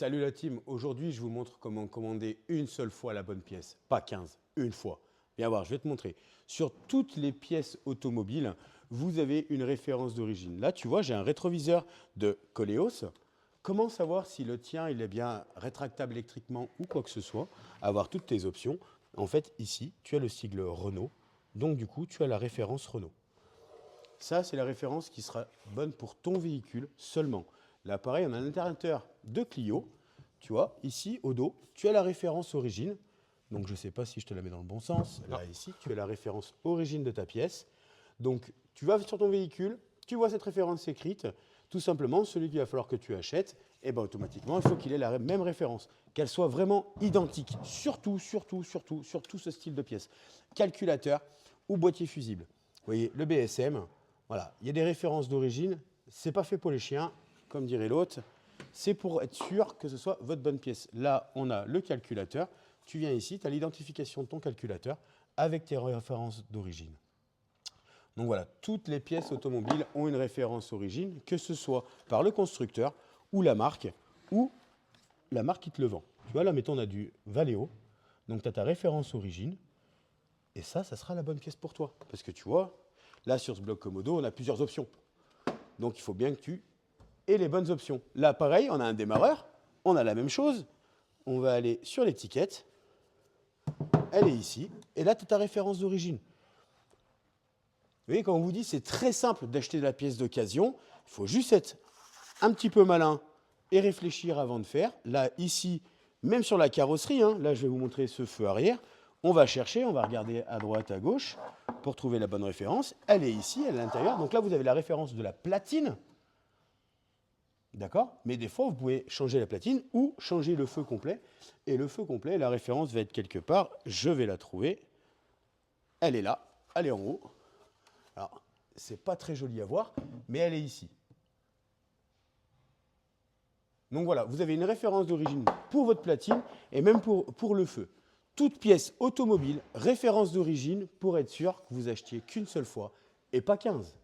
Salut la team, aujourd'hui je vous montre comment commander une seule fois la bonne pièce, pas 15, une fois. Viens voir, je vais te montrer. Sur toutes les pièces automobiles, vous avez une référence d'origine. Là, tu vois, j'ai un rétroviseur de Koleos. Comment savoir si le tien il est bien rétractable électriquement ou quoi que ce soit? Avoir toutes tes options. En fait, ici, tu as le sigle Renault. Donc du coup, tu as la référence Renault. Ça, c'est la référence qui sera bonne pour ton véhicule seulement. Là, pareil, on a un alternateur de Clio. Tu vois, ici, au dos, tu as la référence origine. Donc, je ne sais pas si je te la mets dans le bon sens. Là, ici, tu as la référence origine de ta pièce. Donc, tu vas sur ton véhicule, tu vois cette référence écrite. Tout simplement, celui qu'il va falloir que tu achètes, et ben, automatiquement, il faut qu'il ait la même référence. Qu'elle soit vraiment identique. Surtout sur tout ce style de pièce. Calculateur ou boîtier fusible. Vous voyez, le BSM, voilà, il y a des références d'origine. C'est pas fait pour les chiens, comme dirait l'autre. C'est pour être sûr que ce soit votre bonne pièce. Là, on a le calculateur. Tu viens ici, tu as l'identification de ton calculateur avec tes références d'origine. Donc voilà, toutes les pièces automobiles ont une référence origine, que ce soit par le constructeur ou la marque qui te le vend. Tu vois, là, mettons, on a du Valeo. Donc tu as ta référence origine. Et ça sera la bonne pièce pour toi. Parce que tu vois, là, sur ce bloc Komodo, on a plusieurs options. Donc, il faut bien que tu aies les bonnes options. Là, pareil, on a un démarreur. On a la même chose. On va aller sur l'étiquette. Elle est ici. Et là, tu as ta référence d'origine. Vous voyez, quand on vous dit, c'est très simple d'acheter de la pièce d'occasion. Il faut juste être un petit peu malin et réfléchir avant de faire. Là, ici, même sur la carrosserie, hein, là, je vais vous montrer ce feu arrière. On va chercher, on va regarder à droite, à gauche pour trouver la bonne référence. Elle est ici, elle est à l'intérieur. Donc là, vous avez la référence de la platine. D'accord? Mais des fois, vous pouvez changer la platine ou changer le feu complet. Et le feu complet, la référence va être quelque part. Je vais la trouver. Elle est là. Elle est en haut. Alors, c'est pas très joli à voir, mais elle est ici. Donc voilà, vous avez une référence d'origine pour votre platine et même pour le feu. Toute pièce automobile, référence d'origine pour être sûr que vous achetiez qu'une seule fois et pas 15.